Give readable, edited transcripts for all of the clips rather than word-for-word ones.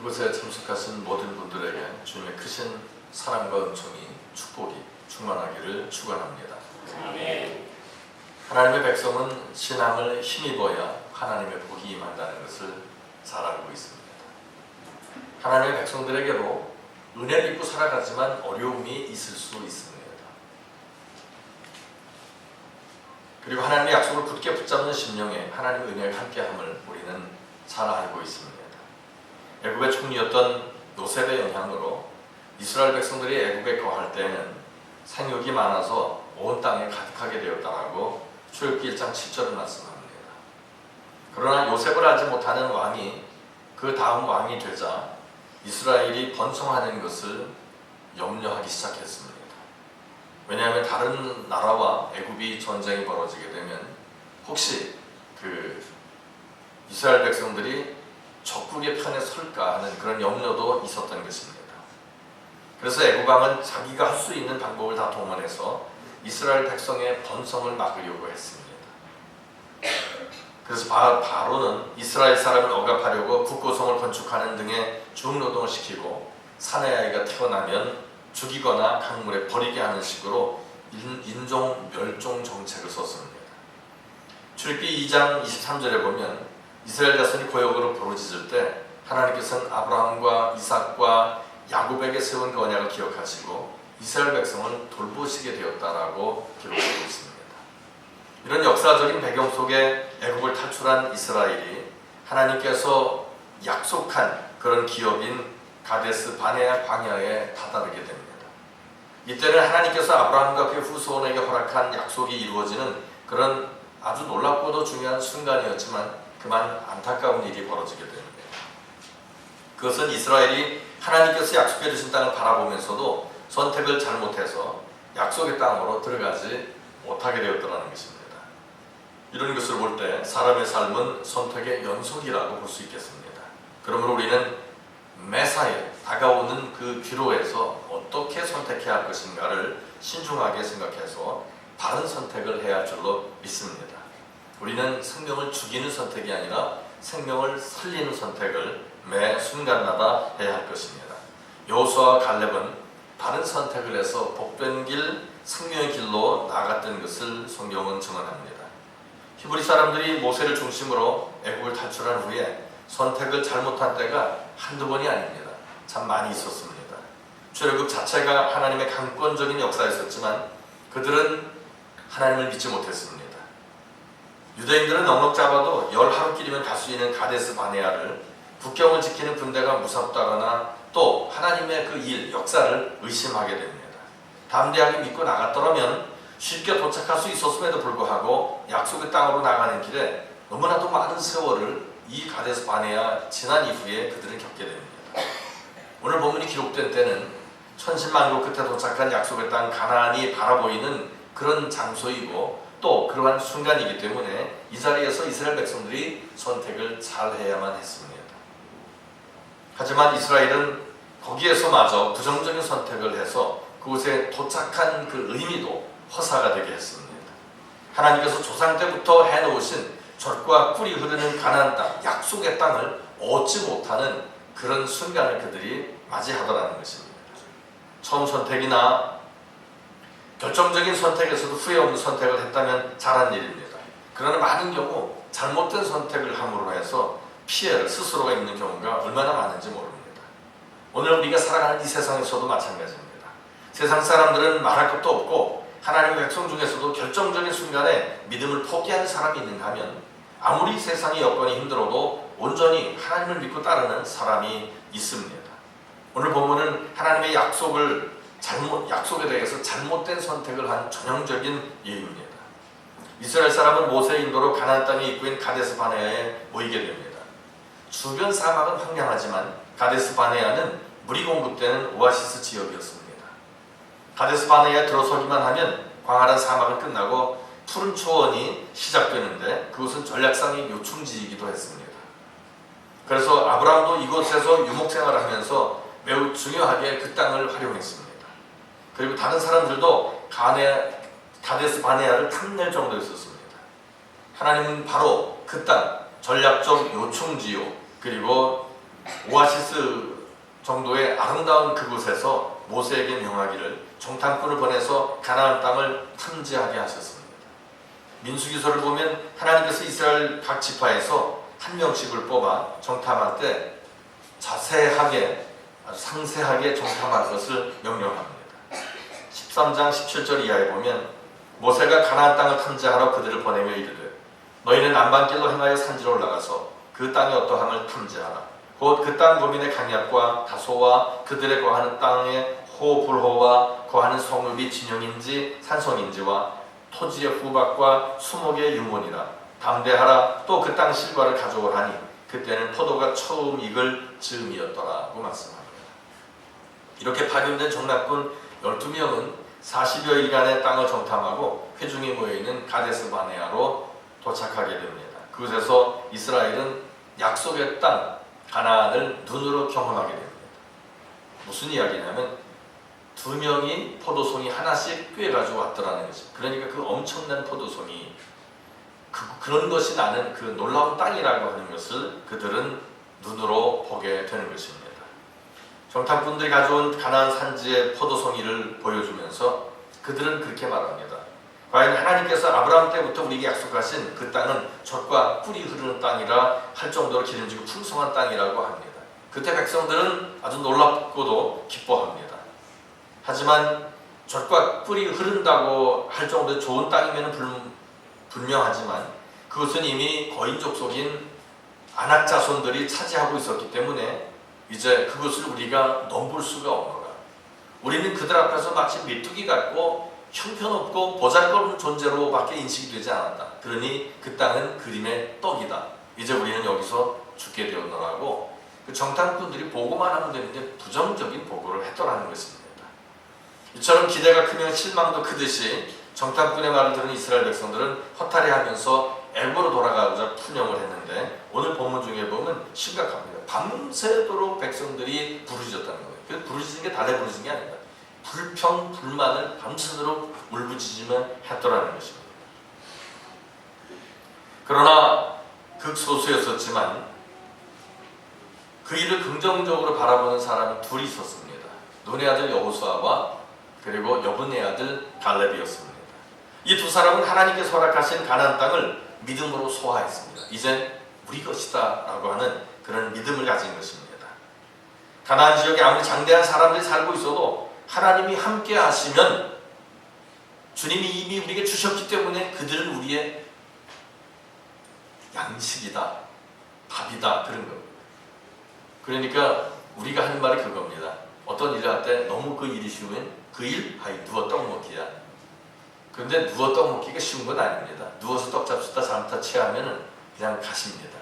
이곳에 참석하신 모든 분들에게 주님의 크신 사랑과 은총이 축복이 충만하기를 축원합니다. 아멘. 하나님의 백성은 신앙을 힘입어야 하나님의 복이 임한다는 것을 잘 알고 있습니다. 하나님의 백성들에게도 은혜를 입고 살아가지만 어려움이 있을 수 있습니다. 그리고 하나님의 약속을 굳게 붙잡는 심령에 하나님의 은혜가 함께함을 우리는 잘 알고 있습니다. 애굽의 총리였던 요셉의 영향으로 이스라엘 백성들이 애굽에 거할 때에는 생육이 많아서 온 땅에 가득하게 되었다라고 출애굽기 1장 7절을 말씀합니다. 그러나 요셉을 알지 못하는 왕이 그 다음 왕이 되자 이스라엘이 번성하는 것을 염려하기 시작했습니다. 왜냐하면 다른 나라와 애굽이 전쟁이 벌어지게 되면 혹시 이스라엘 백성들이 적국의 편에 설까 하는 그런 염려도 있었던 것입니다. 그래서 애굽 왕은 자기가 할 수 있는 방법을 다 동원해서 이스라엘 백성의 번성을 막으려고 했습니다. 그래서 바로는 이스라엘 사람을 억압하려고 국고성을 건축하는 등의 중노동을 시키고 사내 아이가 태어나면 죽이거나 강물에 버리게 하는 식으로 인종 멸종 정책을 썼습니다. 출애굽기 2장 23절에 보면 이스라엘 자손이 고역으로 부르짖을 때 하나님께서는 아브라함과 이삭과 야곱에게 세운 그 언약을 기억하시고 이스라엘 백성을 돌보시게 되었다라고 기록하고 있습니다. 이런 역사적인 배경 속에 애굽을 탈출한 이스라엘이 하나님께서 약속한 그런 기업인 가데스 바네아 광야에 다다르게 됩니다. 이때는 하나님께서 아브라함과 그의 후손에게 허락한 약속이 이루어지는 그런 아주 놀랍고도 중요한 순간이었지만 그만 안타까운 일이 벌어지게 됩니다. 그것은 이스라엘이 하나님께서 약속해 주신 땅을 바라보면서도 선택을 잘못해서 약속의 땅으로 들어가지 못하게 되었다는 것입니다. 이런 것을 볼 때 사람의 삶은 선택의 연속이라고 볼 수 있겠습니다. 그러므로 우리는 매사에 다가오는 그 기로에서 어떻게 선택해야 할 것인가를 신중하게 생각해서 바른 선택을 해야 할 줄로 믿습니다. 우리는 생명을 죽이는 선택이 아니라 생명을 살리는 선택을 매 순간마다 해야 할 것입니다. 여호수아와 갈렙은 바른 선택을 해서 복된 길, 생명의 길로 나아갔던 것을 성경은 증언합니다. 히브리 사람들이 모세를 중심으로 애굽을 탈출한 후에 선택을 잘못한 때가 한두 번이 아닙니다. 참 많이 있었습니다. 출애굽 자체가 하나님의 강권적인 역사였었지만 그들은 하나님을 믿지 못했습니다. 유대인들은 넉넉 잡아도 10하루길이면 갈 수 있는 가데스 바네아를 국경을 지키는 군대가 무섭다거나 또 하나님의 그 일, 역사를 의심하게 됩니다. 담대하게 믿고 나갔더라면 쉽게 도착할 수 있었음에도 불구하고 약속의 땅으로 나가는 길에 너무나도 많은 세월을 이 가데스 바네아 지난 이후에 그들은 겪게 됩니다. 오늘 본문이 기록된 때는 천신만고 끝에 도착한 약속의 땅 가나안이 바라보이는 그런 장소이고 또 그러한 순간이기 때문에 이 자리에서 이스라엘 백성들이 선택을 잘 해야만 했습니다. 하지만 이스라엘은 거기에서마저 부정적인 선택을 해서 그곳에 도착한 그 의미도 허사가 되게 했습니다. 하나님께서 조상 때부터 해놓으신 젖과 꿀이 흐르는 가나안 땅, 약속의 땅을 얻지 못하는 그런 순간을 그들이 맞이하더라는 것입니다. 처음 선택이나 결정적인 선택에서도 후회 없는 선택을 했다면 잘한 일입니다. 그러나 많은 경우 잘못된 선택을 함으로 해서 피해를 스스로가 입는 경우가 얼마나 많은지 모릅니다. 오늘 우리가 살아가는 이 세상에서도 마찬가지입니다. 세상 사람들은 말할 것도 없고 하나님의 백성 중에서도 결정적인 순간에 믿음을 포기하는 사람이 있는가 하면 아무리 세상의 여건이 힘들어도 온전히 하나님을 믿고 따르는 사람이 있습니다. 오늘 본문은 하나님의 약속에 대해서 잘못된 선택을 한 전형적인 예입니다. 이스라엘 사람은 모세의 인도로 가나안 땅의 입구인 가데스 바네아에 모이게 됩니다. 주변 사막은 황량하지만 가데스 바네아는 물이 공급되는 오아시스 지역이었습니다. 가데스 바네아에 들어서기만 하면 광활한 사막은 끝나고 푸른 초원이 시작되는데 그곳은 전략상의 요충지이기도 했습니다. 그래서 아브라함도 이곳에서 유목생활을 하면서 매우 중요하게 그 땅을 활용했습니다. 그리고 다른 사람들도 가데스 바네아를 탐낼 정도였었습니다. 하나님은 바로 그 땅, 전략적 요충지요, 그리고 오아시스 정도의 아름다운 그곳에서 모세에게 명하기를 정탐꾼을 보내서 가나안 땅을 탐지하게 하셨습니다. 민수기서를 보면 하나님께서 이스라엘 각 지파에서 한 명씩을 뽑아 정탐할 때 자세하게 아주 상세하게 정탐할 것을 명령합니다. 13장 17절 이하에 보면 모세가 가나안 땅을 탐지하러 그들을 보내며 이르되 너희는 남방길로 행하여 산지로 올라가서 그 땅의 어떠함을 탐지하라. 곧 그 땅 거민의 강약과 다소와 그들의 거하는 땅의 호불호와 거하는 성읍이 진영인지 산성인지와 토지의 후박과 수목의 유문이라. 담대하라. 또 그 땅 실과를 가져오라니 그때는 포도가 처음 익을 즈음이었더라고 말씀합니다. 이렇게 파견된 정탐꾼 12명은 40여일간의 땅을 정탐하고 회중이 모여있는 가데스 바네아로 도착하게 됩니다. 그곳에서 이스라엘은 약속의 땅 가나안을 눈으로 경험하게 됩니다. 무슨 이야기냐면 2명이 포도송이 하나씩 꿰가지고 왔더라는 거죠. 그러니까 그 엄청난 포도송이 그런 것이 나는 그 놀라운 땅이라고 하는 것을 그들은 눈으로 보게 되는 것입니다. 정탐꾼들이 가져온 가나안 산지의 포도송이를 보여주면서 그들은 그렇게 말합니다. 과연 하나님께서 아브라함 때부터 우리에게 약속하신 그 땅은 젖과 꿀이 흐르는 땅이라 할 정도로 기름지고 풍성한 땅이라고 합니다. 그때 백성들은 아주 놀랍고도 기뻐합니다. 하지만 젖과 꿀이 흐른다고 할 정도의 좋은 땅이면 분명하지만 그것은 이미 거인족 속인 아낙 자손들이 차지하고 있었기 때문에 이제 그것을 우리가 넘볼 수가 없노라. 우리는 그들 앞에서 마치 메뚜기 같고 형편없고 보잘것없는 존재로밖에 인식이 되지 않았다. 그러니 그 땅은 그림의 떡이다. 이제 우리는 여기서 죽게 되었노라고 그 정탐꾼들이 보고만 하면 되는데 부정적인 보고를 했더라는 것입니다. 이처럼 기대가 크면 실망도 크듯이 정탐꾼의 말을 들은 이스라엘 백성들은 허탈해하면서 애고로 돌아가고자 푸념을 했는데 오늘 본문 중에 보면 심각합니다. 밤새도록 백성들이 부르짖었다는 거예요. 그 부르짖은 게 달래 부르짖은 게 아닙니다. 불평, 불만을 밤새도록 울부짖으며 했더라는 것입니다. 그러나 극소수였었지만 그 일을 긍정적으로 바라보는 사람이 둘이 있었습니다. 눈의 아들 여호수아와 그리고 여분의 아들 갈렙이었습니다. 이 두 사람은 하나님께서 허락하신 가나안 땅을 믿음으로 소화했습니다. 이젠 우리 것이다 라고 하는 그런 믿음을 가진 것입니다. 가나안 지역에 아무리 장대한 사람들이 살고 있어도 하나님이 함께 하시면 주님이 이미 우리에게 주셨기 때문에 그들은 우리의 양식이다, 밥이다 그런 겁니다. 그러니까 우리가 하는 말이 그겁니다. 어떤 일을 할 때 너무 그 일이 쉬우면 그 일? 아이 누워 떡 먹기야. 그런데 누워 떡 먹기가 쉬운 건 아닙니다. 누워서 떡 잡수다 잠타 취하면 그냥 가십니다.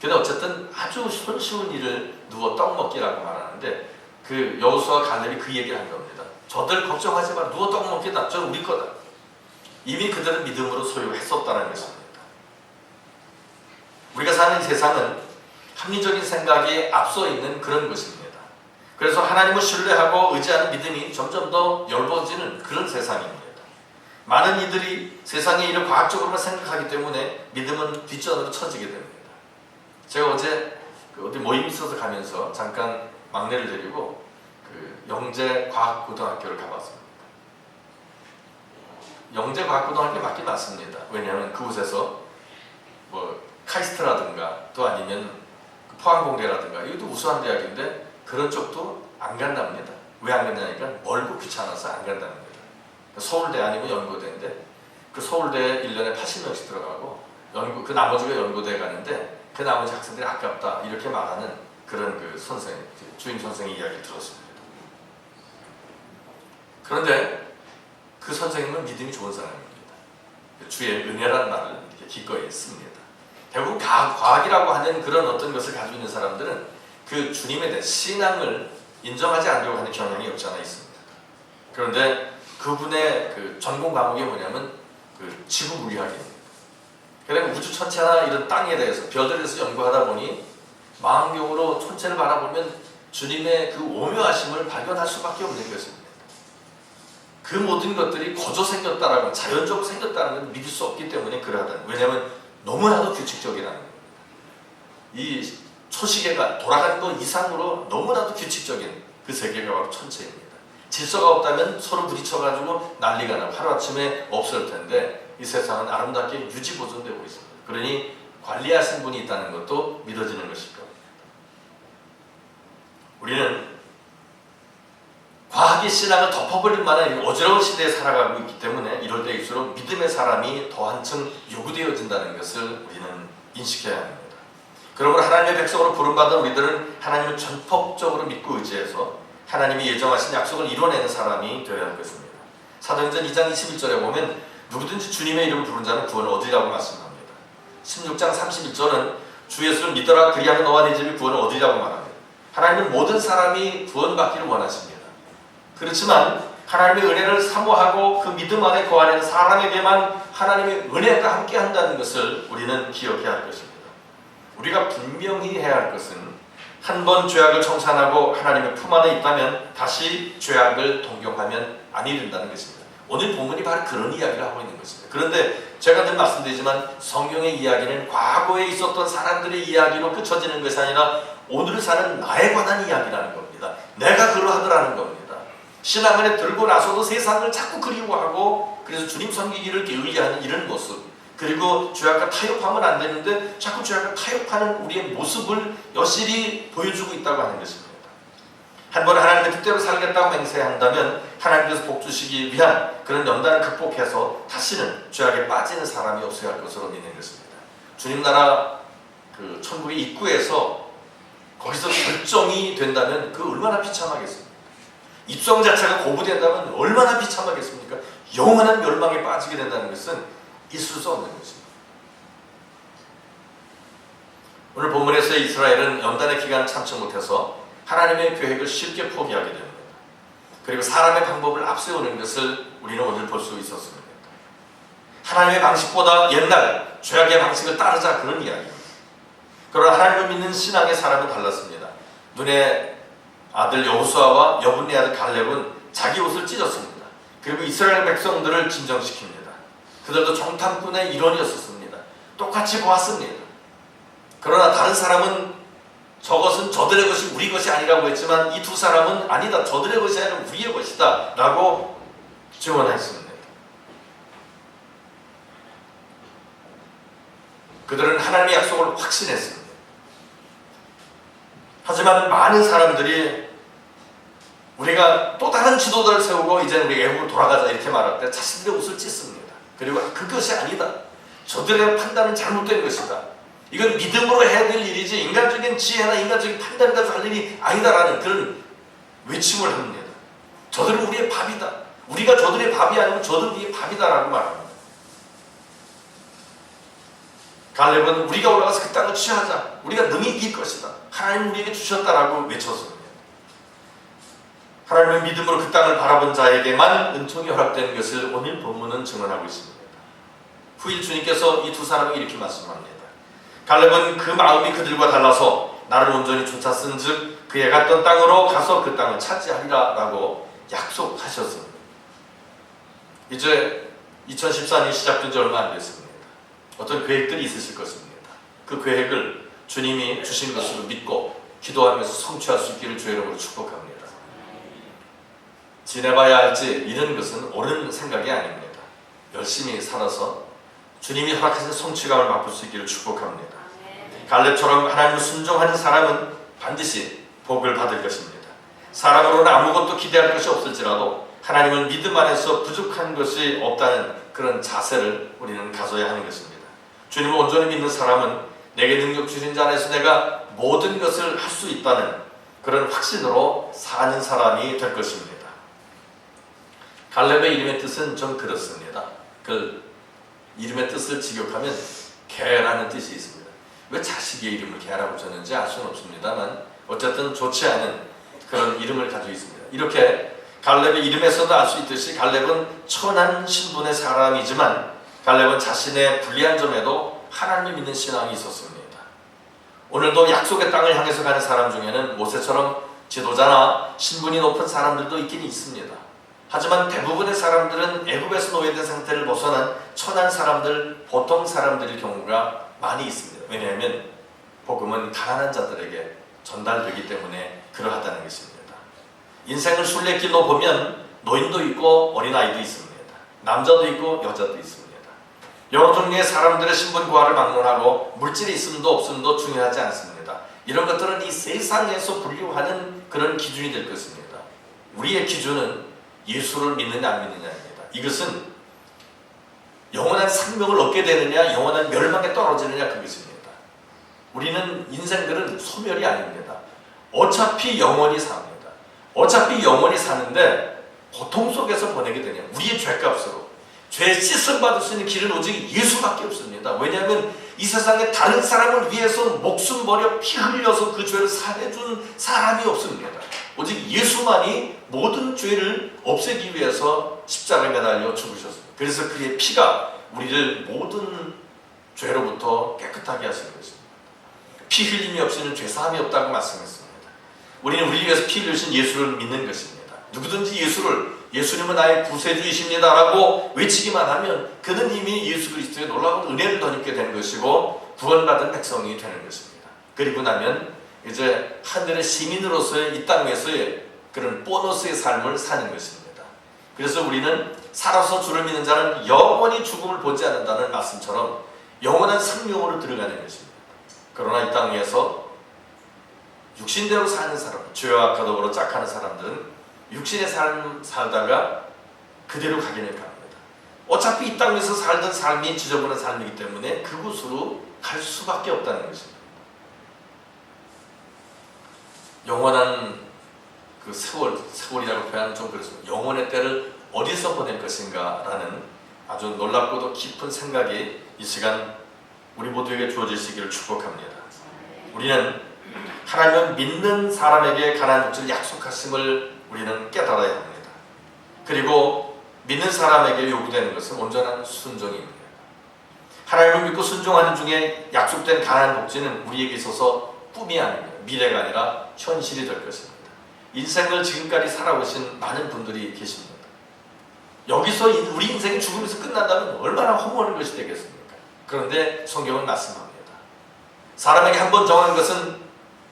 근데 어쨌든 아주 손쉬운 일을 누워 떡 먹기라고 말하는데 그 여호수아와 갈렙이 그 얘기를 한 겁니다. 저들 걱정하지 마. 누워 떡 먹기다. 저 우리 거다. 이미 그들은 믿음으로 소유했었다는 것입니다. 우리가 사는 이 세상은 합리적인 생각이 앞서 있는 그런 것입니다. 그래서 하나님을 신뢰하고 의지하는 믿음이 점점 더 엷어지는 그런 세상입니다. 많은 이들이 세상의 일을 과학적으로만 생각하기 때문에 믿음은 뒷전으로 처지게 됩니다. 제가 어제 어디 모임 있어서 가면서 잠깐 막내를 데리고 그 영재과학고등학교를 가봤습니다. 영재과학고등학교 맞긴 맞습니다. 왜냐하면 그곳에서 뭐 카이스트라든가 또 아니면 포항공대라든가 이것도 우수한 대학인데 그런 쪽도 안 간답니다. 왜 안 간다니까 멀고 귀찮아서 안 간답니다. 서울대 아니면 연고대인데 그 서울대에 1년에 80명씩 들어가고 그 나머지가 연고대에 가는데 그 나머지 학생들이 아깝다 이렇게 말하는 그런 그 주임 선생의 이야기를 들었습니다. 그런데 그 선생님은 믿음이 좋은 사람입니다. 주의 은혜라는 말을 이렇게 기꺼이 씁니다. 대부분 과학이라고 하는 그런 어떤 것을 가지고 있는 사람들은 그 주님에 대한 신앙을 인정하지 않으려고 하는 경향이 없지 않아 있습니다. 그런데 그분의 그 전공 과목이 뭐냐면 그 지구 물리학입니다. 그러니까 우주 천체나 이런 땅에 대해서 별들에 대해서 연구하다 보니 망원경으로 천체를 바라보면 주님의 그 오묘하심을 발견할 수밖에 없는 것입니다. 그 모든 것들이 거저 생겼다라고 자연적으로 생겼다는 걸 믿을 수 없기 때문에 그러하다. 왜냐하면 너무나도 규칙적이라는 겁니다. 이 소시계가 돌아가는 것 이상으로 너무나도 규칙적인 그 세계가 바로 천체입니다. 질서가 없다면 서로 부딪혀가지고 난리가 나고 하루아침에 없을 텐데 이 세상은 아름답게 유지 보존되고 있습니다. 그러니 관리하신 분이 있다는 것도 믿어지는 것일 겁니다. 우리는 과학의 신앙을 덮어버릴 만한 어지러운 시대에 살아가고 있기 때문에 이럴 때일수록 믿음의 사람이 더 한층 요구되어진다는 것을 우리는 인식해야 합니다. 그러므로 하나님의 백성으로 부름받은 우리들은 하나님을 전폭적으로 믿고 의지해서 하나님이 예정하신 약속을 이뤄내는 사람이 되어야 할 것입니다. 사도행전 2장 21절에 보면 누구든지 주님의 이름을 부른 자는 구원을 얻으리라고 말씀합니다. 16장 31절은 주 예수를 믿어라 그리하면 너와 네 집이 구원을 얻으리라고 말합니다. 하나님은 모든 사람이 구원받기를 원하십니다. 그렇지만 하나님의 은혜를 사모하고 그 믿음 안에 거하는 사람에게만 하나님의 은혜가 함께 한다는 것을 우리는 기억해야 할 것입니다. 우리가 분명히 해야 할 것은 한 번 죄악을 청산하고 하나님의 품 안에 있다면 다시 죄악을 동경하면 아니 된다는 것입니다. 오늘 본문이 바로 그런 이야기를 하고 있는 것입니다. 그런데 제가 늘 말씀드리지만 성경의 이야기는 과거에 있었던 사람들의 이야기로 그쳐지는 것이 아니라 오늘 사는 나에 관한 이야기라는 겁니다. 내가 그러하더라는 겁니다. 신앙을 들고 나서도 세상을 자꾸 그리워하고 그래서 주님 섬기기를 게을리하는 이런 모습, 그리고 죄악과 타협하면 안 되는데 자꾸 죄악과 타협하는 우리의 모습을 여실히 보여주고 있다고 하는 것입니다. 한 번 하나님의 뜻대로 살겠다고 맹세한다면 하나님께서 복 주시기 위한 그런 연단을 극복해서 다시는 죄악에 빠지는 사람이 없어야 할 것으로 믿는 것입니다. 주님 나라 그 천국의 입구에서 거기서 결정이 된다면 그 얼마나 비참하겠습니까? 입성 자체가 고부된다면 얼마나 비참하겠습니까? 영원한 멸망에 빠지게 된다는 것은 있을 수 없는 것입니다. 오늘 본문에서 이스라엘은 연단의 기간을 참지 못해서 하나님의 계획을 쉽게 포기하게 됩니다. 그리고 사람의 방법을 앞세우는 것을 우리는 오늘 볼 수 있었습니다. 하나님의 방식보다 옛날 죄악의 방식을 따르자 그런 이야기입니다. 그러나 하나님을 믿는 신앙의 사람은 달랐습니다. 눈의 아들 여호수아와 여분의 아들 갈렙은 자기 옷을 찢었습니다. 그리고 이스라엘 백성들을 진정시킵니다. 그들도 정탐꾼의 일원이었습니다. 똑같이 보았습니다. 그러나 다른 사람은 저것은 저들의 것이 우리 것이 아니라고 했지만 이 두 사람은 아니다, 저들의 것이 아니라 우리의 것이다 라고 증언했습니다. 그들은 하나님의 약속을 확신했습니다. 하지만 많은 사람들이 우리가 또 다른 지도자를 세우고 이제 우리 애국으로 돌아가자 이렇게 말할 때 자신들의 옷을 찢습니다. 그리고 그것이 아니다, 저들의 판단은 잘못된 것이다, 이건 믿음으로 해야 될 일이지 인간적인 지혜나 인간적인 판단 가지고 할 일이 아니다라는 그런 외침을 합니다. 저들은 우리의 밥이다, 우리가 저들의 밥이 아니고 저들은 우리의 밥이다라고 말합니다. 갈렙은 우리가 올라가서 그 땅을 취하자, 우리가 능히 이길 것이다, 하나님 우리에게 주셨다라고 외쳤습니다. 하나님의 믿음으로 그 땅을 바라본 자에게만 은총이 허락되는 것을 오늘 본문은 증언하고 있습니다. 후일 주님께서 이 두 사람에게 이렇게 말씀합니다. 갈렙은 그 마음이 그들과 달라서 나를 온전히 쫓았은 즉 그에 갔던 땅으로 가서 그 땅을 차지하리라 라고 약속하셨습니다. 이제 2014년이 시작된 지 얼마 안 됐습니다. 어떤 계획들이 있으실 것입니다. 그 계획을 주님이 주신 것으로 믿고 기도하면서 성취할 수 있기를 주의 이름으로 축복합니다. 지내봐야 할지 이런 것은 옳은 생각이 아닙니다. 열심히 살아서 주님이 허락하신 성취감을 맛볼 수 있기를 축복합니다. 갈렙처럼 하나님을 순종하는 사람은 반드시 복을 받을 것입니다. 사람으로는 아무것도 기대할 것이 없을지라도 하나님을 믿음 안에서 부족한 것이 없다는 그런 자세를 우리는 가져야 하는 것입니다. 주님을 온전히 믿는 사람은 내게 능력 주신 자 안에서 내가 모든 것을 할 수 있다는 그런 확신으로 사는 사람이 될 것입니다. 갈렙의 이름의 뜻은 좀 그렇습니다. 그 이름의 뜻을 직역하면 개라는 뜻이 있습니다. 왜 자식의 이름을 개라고 줬는지 알 수는 없습니다만 어쨌든 좋지 않은 그런 이름을 가지고 있습니다. 이렇게 갈렙의 이름에서도 알 수 있듯이 갈렙은 천한 신분의 사람이지만 갈렙은 자신의 불리한 점에도 하나님 믿는 신앙이 있었습니다. 오늘도 약속의 땅을 향해서 가는 사람 중에는 모세처럼 지도자나 신분이 높은 사람들도 있긴 있습니다. 하지만 대부분의 사람들은 애굽에서 노예된 상태를 벗어난 천한 사람들, 보통 사람들일 경우가 많이 있습니다. 왜냐하면 복음은 가난한 자들에게 전달되기 때문에 그러하다는 것입니다. 인생을 순례길로 보면 노인도 있고 어린아이도 있습니다. 남자도 있고 여자도 있습니다. 여러 종류의 사람들의 신분고하를 막론하고 물질이 있음도 없음도 중요하지 않습니다. 이런 것들은 이 세상에서 분류하는 그런 기준이 될 것입니다. 우리의 기준은 예수를 믿느냐 안 믿느냐입니다. 이것은 영원한 생명을 얻게 되느냐 영원한 멸망에 떨어지느냐 그것입니다. 우리는 인생들은 소멸이 아닙니다. 어차피 영원히 삽니다. 어차피 영원히 사는데 고통 속에서 보내게 되냐 우리의 죄값으로 죄 씻음 받을 수 있는 길은 오직 예수밖에 없습니다. 왜냐하면 이 세상에 다른 사람을 위해서 목숨 버려 피 흘려서 그 죄를 사해준 사람이 없습니다. 오직 예수만이 모든 죄를 없애기 위해서 십자가에 매달려 죽으셨습니다. 그래서 그의 피가 우리를 모든 죄로부터 깨끗하게 하시는 것입니다. 피 흘림이 없이는 죄 사함이 없다고 말씀했습니다. 우리는 우리 위해서 피 흘리신 예수를 믿는 것입니다. 누구든지 예수님은 나의 구세주이십니다 라고 외치기만 하면 그는 이미 예수 그리스도의 놀라운 은혜를 덧입게 되는 것이고 구원받은 백성이 되는 것입니다. 그리고 나면 이제 하늘의 시민으로서의 이 땅에서의 그런 보너스의 삶을 사는 것입니다. 그래서 우리는 살아서 주를 믿는 자는 영원히 죽음을 보지 않는다는 말씀처럼 영원한 생명으로 들어가는 것입니다. 그러나 이 땅에서 육신대로 사는 사람, 죄와 악하더불어 짝하는 사람들은 육신의 삶 살다가 그대로 가기는 갑니다. 어차피 이 땅에서 살던 삶이 지저분한 삶이기 때문에 그곳으로 갈 수밖에 없다는 것입니다. 영원한 그 세월이라고 표현하는 좀 그렇습니다. 영원의 때를 어디서 보낼 것인가 라는 아주 놀랍고도 깊은 생각이 이 시간 우리 모두에게 주어지시기를 축복합니다. 우리는 하나님은 믿는 사람에게 가나안 족지를 약속하심을 우리는 깨달아야 합니다. 그리고 믿는 사람에게 요구되는 것은 온전한 순종입니다. 하나님을 믿고 순종하는 중에 약속된 가나안 복지는 우리에게 있어서 꿈이 아닙니다. 미래가 아니라 현실이 될 것입니다. 인생을 지금까지 살아오신 많은 분들이 계십니다. 여기서 우리 인생이 죽음에서 끝난다면 얼마나 허무한 것이 되겠습니까? 그런데 성경은 말씀합니다. 사람에게 한 번 정한 것은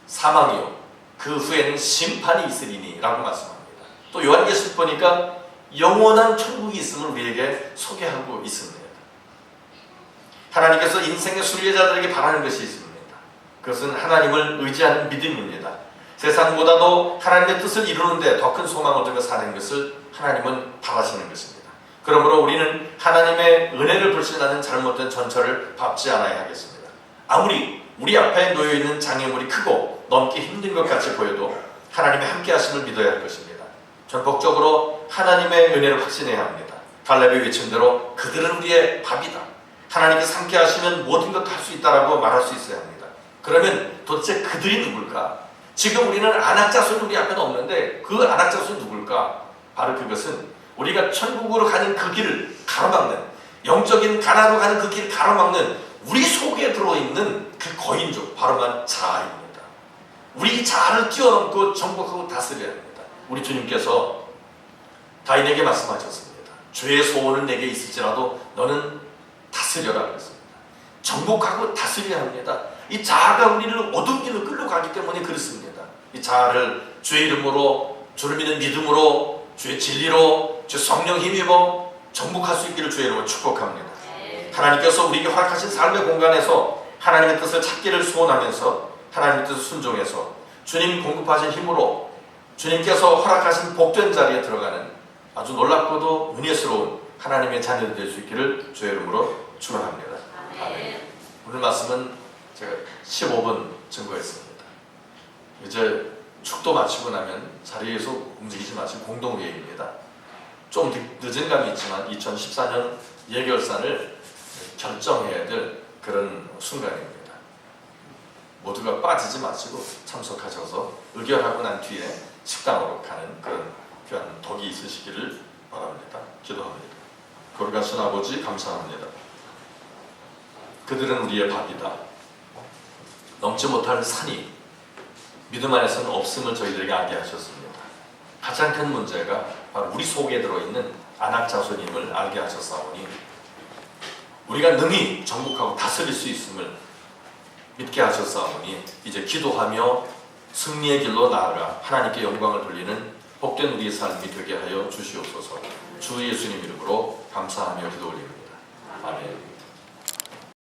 사망이요 그 후에는 심판이 있으리니 라고 말씀합니다. 또 요한계시록 보니까 영원한 천국이 있음을 우리에게 소개하고 있습니다. 하나님께서 인생의 순례자들에게 바라는 것이 있습니다. 그것은 하나님을 의지하는 믿음입니다. 세상보다도 하나님의 뜻을 이루는데 더 큰 소망을 두며 사는 것을 하나님은 바라시는 것입니다. 그러므로 우리는 하나님의 은혜를 불신하는 잘못된 전철을 밟지 않아야 하겠습니다. 아무리 우리 앞에 놓여있는 장애물이 크고 넘기 힘든 것 같이 보여도 하나님의 함께 하심을 믿어야 할 것입니다. 전폭적으로 하나님의 은혜를 확신해야 합니다. 갈렙의 외침대로 그들은 우리의 밥이다. 하나님께서 함께 하시면 모든 것도 할 수 있다라고 말할 수 있어야 합니다. 그러면 도대체 그들이 누굴까? 지금 우리는 안악자손이 우리 앞에는 없는데 그 안악자손이 누굴까? 바로 그것은 우리가 천국으로 가는 그 길을 가로막는 영적인 가나안으로 가는 그 길을 가로막는 우리 속에 들어있는 그 거인족 바로만 자아입니다. 우리 자아를 뛰어넘고 정복하고 다스려야 합니다. 우리 주님께서 다윗에게 말씀하셨습니다. 죄의 소원은 내게 있을지라도 너는 다스려라 그랬습니다. 정복하고 다스려야 합니다. 이 자아가 우리를 어두운 길로 끌려가기 때문에 그렇습니다. 이 자아를 주의 이름으로 주를 믿는 믿음으로 주의 진리로 주의 성령 힘입어 정복할 수 있기를 주의 이름으로 축복합니다. 하나님께서 우리에게 허락하신 삶의 공간에서 하나님의 뜻을 찾기를 소원하면서 하나님의 뜻을 순종해서 주님 공급하신 힘으로 주님께서 허락하신 복된 자리에 들어가는 아주 놀랍고도 은혜스러운 하나님의 자녀들 될 수 있기를 주의 이름으로 축원합니다. 아멘. 오늘 말씀은 제가 15분 증거했습니다. 이제 축도 마치고 나면 자리에서 움직이지 마시고 공동회의입니다. 좀 늦은 감이 있지만 2014년 예결산을 결정해야 될 그런 순간입니다. 모두가 빠지지 마시고 참석하셔서 의결하고 난 뒤에 식당으로 가는 그런 귀한 덕이 있으시기를 바랍니다. 기도합니다. 거룩하신 아버지 감사합니다. 그들은 우리의 밥이다. 넘지 못할 산이 믿음 안에서는 없음을 저희들에게 알게 하셨습니다. 가장 큰 문제가 바로 우리 속에 들어있는 안악자손임을 알게 하셨사오니 우리가 능히 정복하고 다스릴 수 있음을 믿게 하셨사오니 이제 기도하며 승리의 길로 나아가 하나님께 영광을 돌리는 복된 우리의 삶이 되게 하여 주시옵소서. 주 예수님 이름으로 감사하며 기도 올립니다. 아멘.